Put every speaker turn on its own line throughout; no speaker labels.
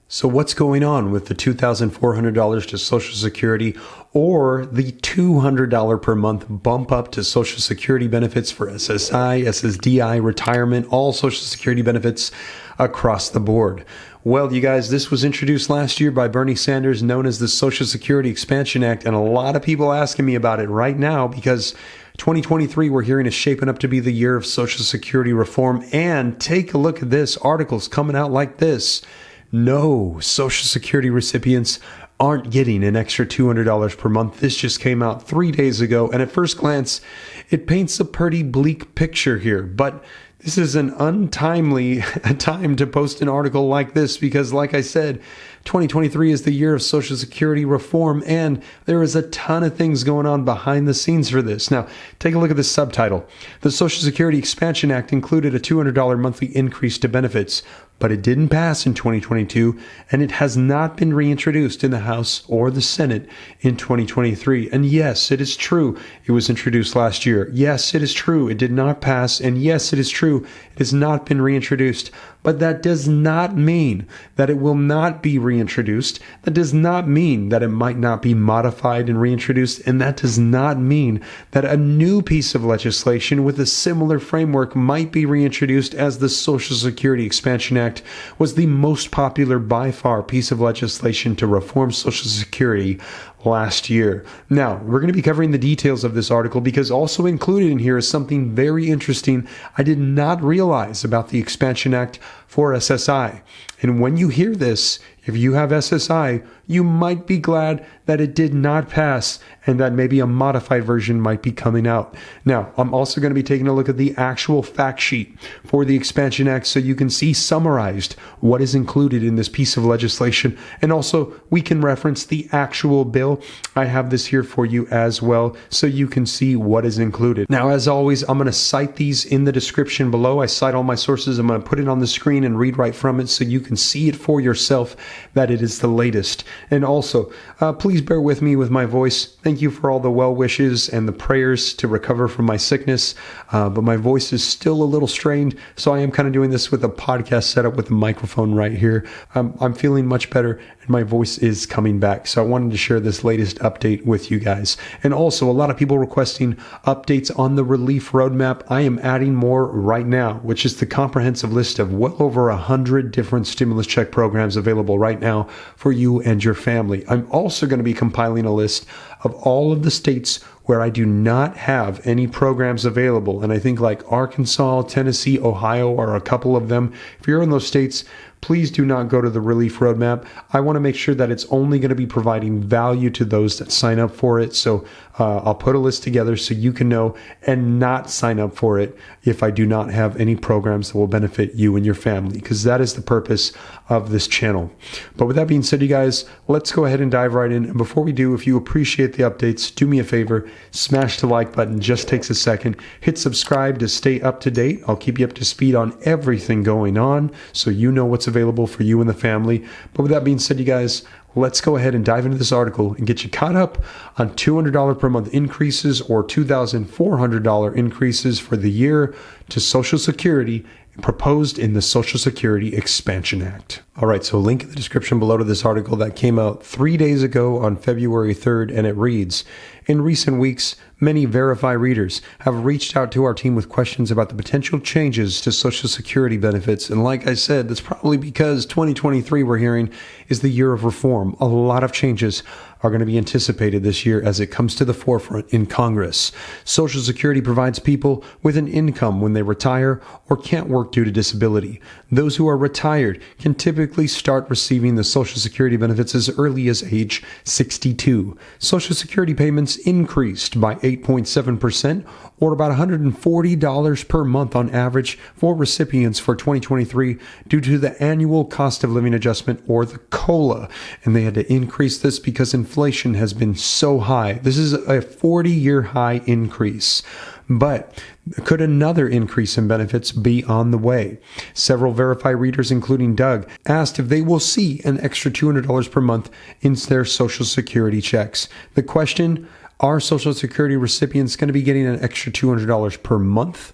So what's going on with the $2,400 to Social Security or the $200 per month bump up to Social Security benefits for SSI, SSDI, retirement, all Social Security benefits across the board? Well, you guys, this was introduced last year by Bernie Sanders, known as the Social Security Expansion Act, and a lot of people asking me about it right now because 2023, we're hearing, is shaping up to be the year of Social Security reform. And take a look at this. Articles coming out like this. No, Social Security recipients aren't getting an extra $200 per month. This just came out 3 days ago, and at first glance, it paints a pretty bleak picture here. But this is an untimely time to post an article like this because, like I said, 2023 is the year of Social Security reform, and there is a ton of things going on behind the scenes for this. Now, take a look at the subtitle. The Social Security Expansion Act included a $200 monthly increase to benefits, but it didn't pass in 2022, and it has not been reintroduced in the House or the Senate in 2023. And yes, it is true it was introduced last year. Yes, it is true it did not pass, and yes, it is true it has not been reintroduced. But that does not mean that it will not be reintroduced. That does not mean that it might not be modified and reintroduced. And that does not mean that a new piece of legislation with a similar framework might be reintroduced, as the Social Security Expansion Act was the most popular by far piece of legislation to reform Social Security last year. Now, we're going to be covering the details of this article because also included in here is something very interesting I did not realize about the Expansion Act for SSI. And when you hear this, if you have SSI, you might be glad that it did not pass and that maybe a modified version might be coming out. Now, I'm also going to be taking a look at the actual fact sheet for the Expansion Act so you can see summarized what is included in this piece of legislation. And also, we can reference the actual bill. I have this here for you as well so you can see what is included. Now, as always, I'm going to cite these in the description below. I cite all my sources. I'm going to put it on the screen and read right from it so you can see it for yourself that it is the latest. And also, please bear with me with my voice. Thank you for all the well wishes and the prayers to recover from my sickness. But my voice is still a little strained, so I am kind of doing this with a podcast setup with a microphone right here. I'm feeling much better and my voice is coming back. So I wanted to share this latest update with you guys. And also, a lot of people requesting updates on the relief roadmap. I am adding more right now, which is the comprehensive list of well over 100 different stimulus check programs available right now for you and your family. I'm also going to be compiling a list of all of the states where I do not have any programs available. And I think like Arkansas, Tennessee, Ohio are a couple of them. If you're in those states, please do not go to the relief roadmap. I want to make sure that it's only going to be providing value to those that sign up for it. So I'll put a list together so you can know and not sign up for it if I do not have any programs that will benefit you and your family, because that is the purpose of this channel. But with that being said, you guys, let's go ahead and dive right in. And before we do, if you appreciate the updates, do me a favor, smash the like button. Just takes a second. Hit subscribe to stay up to date. I'll keep you up to speed on everything going on so you know what's available for you and the family. But with that being said, you guys, let's go ahead and dive into this article and get you caught up on $200 per month increases or $2,400 increases for the year to Social Security proposed in the Social Security Expansion Act. All right, so link in the description below to this article that came out 3 days ago on February 3rd, and it reads, in recent weeks, many Verify readers have reached out to our team with questions about the potential changes to Social Security benefits. And like I said, that's probably because 2023, we're hearing, is the year of reform. A lot of changes are going to be anticipated this year as it comes to the forefront in Congress. Social Security provides people with an income when they retire or can't work due to disability. Those who are retired can typically start receiving the Social Security benefits as early as age 62. Social Security payments increased by 8.7%, or about $140 per month on average for recipients for 2023 due to the annual cost of living adjustment, or the COLA. And they had to increase this because inflation has been so high. This is a 40-year high increase. But could another increase in benefits be on the way? Several Verify readers, including Doug, asked if they will see an extra $200 per month in their Social Security checks. The question, are Social Security recipients going to be getting an extra $200 per month?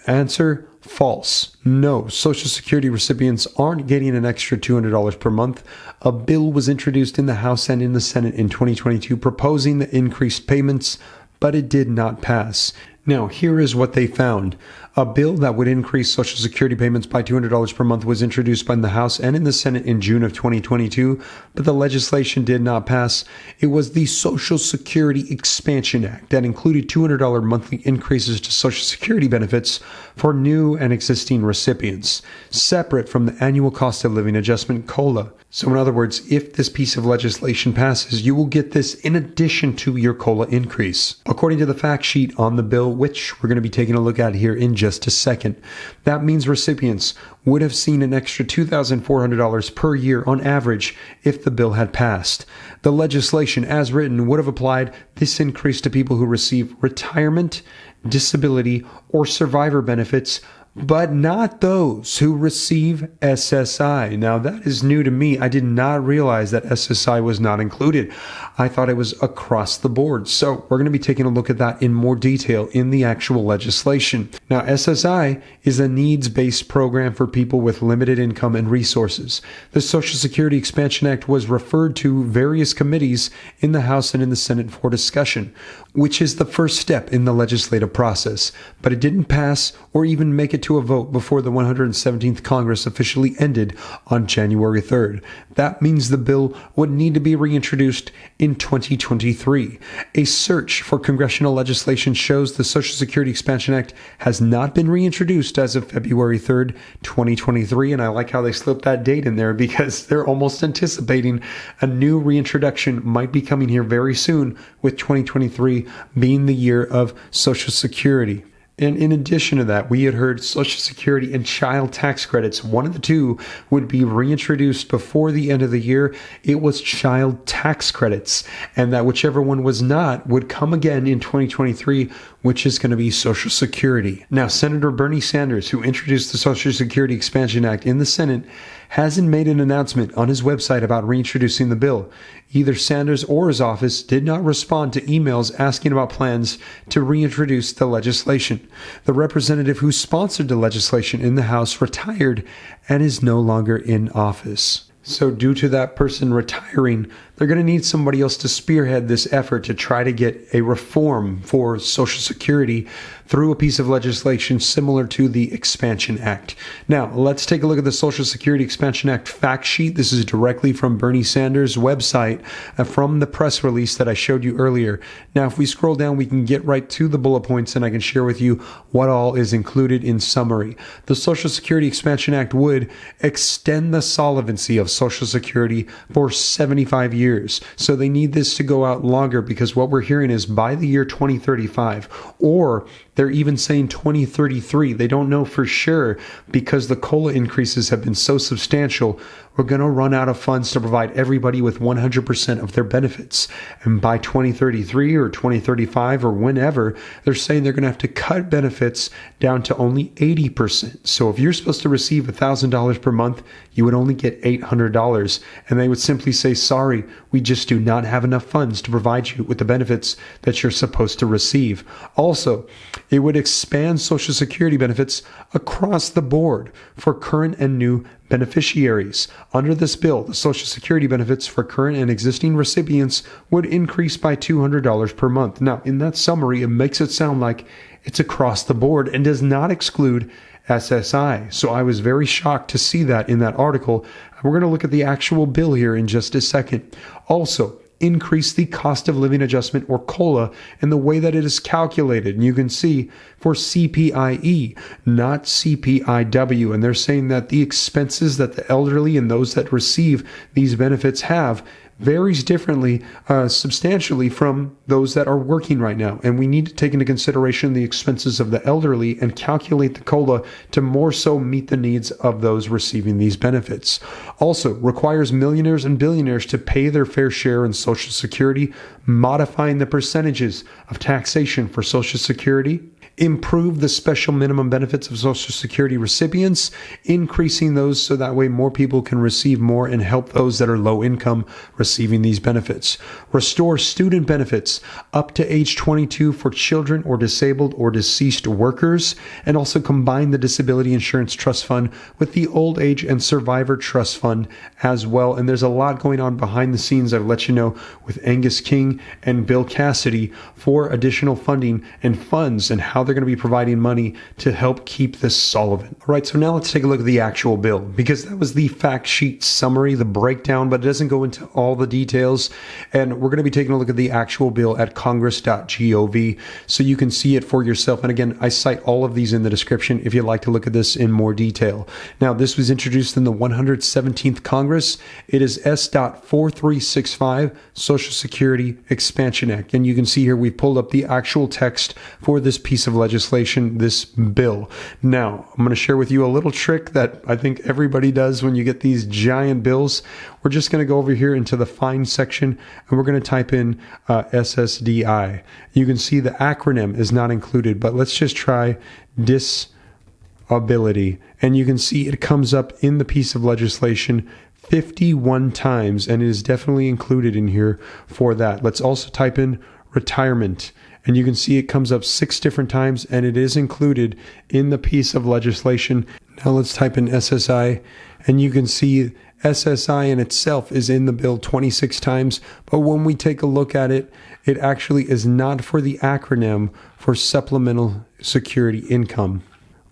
Answer, False. No, Social Security recipients aren't getting an extra $200 per month. A bill was introduced in the House and in the Senate in 2022 proposing the increased payments, but it did not pass. Now, here is what they found. A bill that would increase Social Security payments by $200 per month was introduced by the House and in the Senate in June of 2022, but the legislation did not pass. It was the Social Security Expansion Act that included $200 monthly increases to Social Security benefits for new and existing recipients, separate from the annual cost of living adjustment COLA. So in other words, if this piece of legislation passes, you will get this in addition to your COLA increase. According to the fact sheet on the bill, which we're going to be taking a look at here in just a second, that means recipients would have seen an extra $2,400 per year on average if the bill had passed. The legislation, as written, would have applied this increase to people who receive retirement, disability, or survivor benefits, but not those who receive SSI. Now, that is new to me. I did not realize that SSI was not included. I thought it was across the board. So we're going to be taking a look at that in more detail in the actual legislation. Now, SSI is a needs-based program for people with limited income and resources. The Social Security Expansion Act was referred to various committees in the House and in the Senate for discussion, which is the first step in the legislative process. But it didn't pass or even make it to a vote before the 117th Congress officially ended on January 3rd. That means the bill would need to be reintroduced in 2023. A search for congressional legislation shows the Social Security Expansion Act has not been reintroduced as of February 3rd, 2023. And I like how they slipped that date in there because they're almost anticipating a new reintroduction might be coming here very soon, with 2023 being the year of Social Security. And in addition to that, we had heard Social Security and child tax credits, one of the two, would be reintroduced before the end of the year. It was child tax credits, and that whichever one was not would come again in 2023, which is going to be Social Security. Now, Senator Bernie Sanders, who introduced the Social Security Expansion Act in the Senate, hasn't made an announcement on his website about reintroducing the bill. Either Sanders or his office did not respond to emails asking about plans to reintroduce the legislation. The representative who sponsored the legislation in the House retired and is no longer in office. So due to that person retiring, they're going to need somebody else to spearhead this effort to try to get a reform for Social Security through a piece of legislation similar to the Expansion Act. Now, let's take a look at the Social Security Expansion Act fact sheet. This is directly from Bernie Sanders' website, from the press release that I showed you earlier. Now, if we scroll down, we can get right to the bullet points and I can share with you what all is included in summary. The Social Security Expansion Act would extend the solvency of Social Security for 75 years. So they need this to go out longer because what we're hearing is by the year 2035, or they're even saying 2033. They don't know for sure because the COLA increases have been so substantial. We're going to run out of funds to provide everybody with 100% of their benefits. And by 2033 or 2035 or whenever, they're saying they're going to have to cut benefits down to only 80%. So if you're supposed to receive $1,000 per month, you would only get $800. And they would simply say, sorry, we just do not have enough funds to provide you with the benefits that you're supposed to receive. Also, it would expand Social Security benefits across the board for current and new beneficiaries. Under this bill, the Social Security benefits for current and existing recipients would increase by $200 per month. Now, in that summary, it makes it sound like it's across the board and does not exclude SSI. So I was very shocked to see that in that article. We're going to look at the actual bill here in just a second. Also, increase the cost of living adjustment, or COLA, and the way that it is calculated. And you can see for CPIE, not CPIW. And they're saying that the expenses that the elderly and those that receive these benefits have varies differently, substantially from those that are working right now. And we need to take into consideration the expenses of the elderly and calculate the COLA to more so meet the needs of those receiving these benefits. Also, requires millionaires and billionaires to pay their fair share in Social Security, modifying the percentages of taxation for Social Security. improve the special minimum benefits of Social Security recipients, increasing those so that way more people can receive more and help those that are low income receiving these benefits. Restore student benefits up to age 22 for children or disabled or deceased workers, and also combine the Disability Insurance Trust Fund with the Old Age and Survivor Trust Fund as well. And there's a lot going on behind the scenes, I've let you know, with Angus King and Bill Cassidy for additional funding and funds and how they're going to be providing money to help keep this solvent. All right, so now let's take a look at the actual bill, because that was the fact sheet summary, the breakdown, but it doesn't go into all the details. And we're going to be taking a look at the actual bill at congress.gov so you can see it for yourself. And again, I cite all of these in the description if you'd like to look at this in more detail. Now, this was introduced in the 117th Congress. It is S.4365, Social Security Expansion Act. And you can see here we've pulled up the actual text for this piece of legislation, this bill. Now, I'm going to share with you a little trick that I think everybody does when you get these giant bills. We're just going to go over here into the find section and we're going to type in SSDI. You can see the acronym is not included, but let's just try disability. And you can see it comes up in the piece of legislation 51 times, and it is definitely included in here for that. Let's also type in retirement, and you can see it comes up 6 different times, and it is included in the piece of legislation. Now let's type in SSI, and you can see SSI in itself is in the bill 26 times, but when we take a look at it, it actually is not for the acronym for supplemental security income.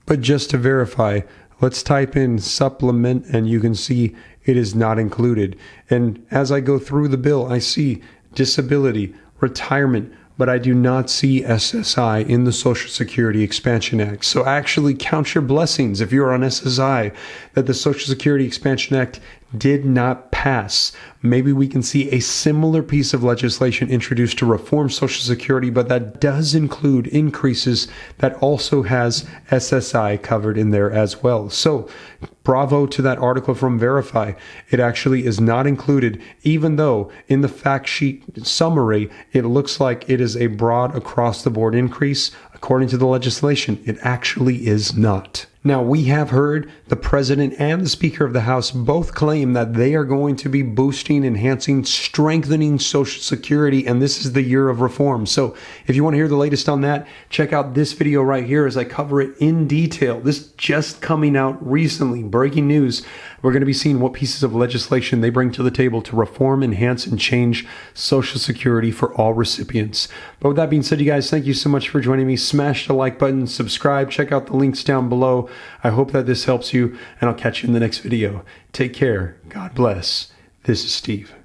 But just to verify, let's type in supplement, and you can see it is not included. And as I go through the bill, I see disability, retirement, but I do not see SSI in the Social Security Expansion Act. So actually count your blessings if you're on SSI that the Social Security Expansion Act did not pass. Maybe we can see a similar piece of legislation introduced to reform Social Security, but that does include increases that also has SSI covered in there as well. So bravo to that article from Verify. It actually is not included, even though in the fact sheet summary, it looks like it is a broad across the board increase. According to the legislation, it actually is not. Now, we have heard the President and the Speaker of the House both claim that they are going to be boosting, enhancing, strengthening Social Security, and this is the year of reform. So if you want to hear the latest on that, check out this video right here as I cover it in detail. This just coming out recently, breaking news. We're going to be seeing what pieces of legislation they bring to the table to reform, enhance, and change Social Security for all recipients. But with that being said, you guys, thank you so much for joining me. Smash the like button, subscribe, check out the links down below. I hope that this helps you, and I'll catch you in the next video. Take care. God bless. This is Steve.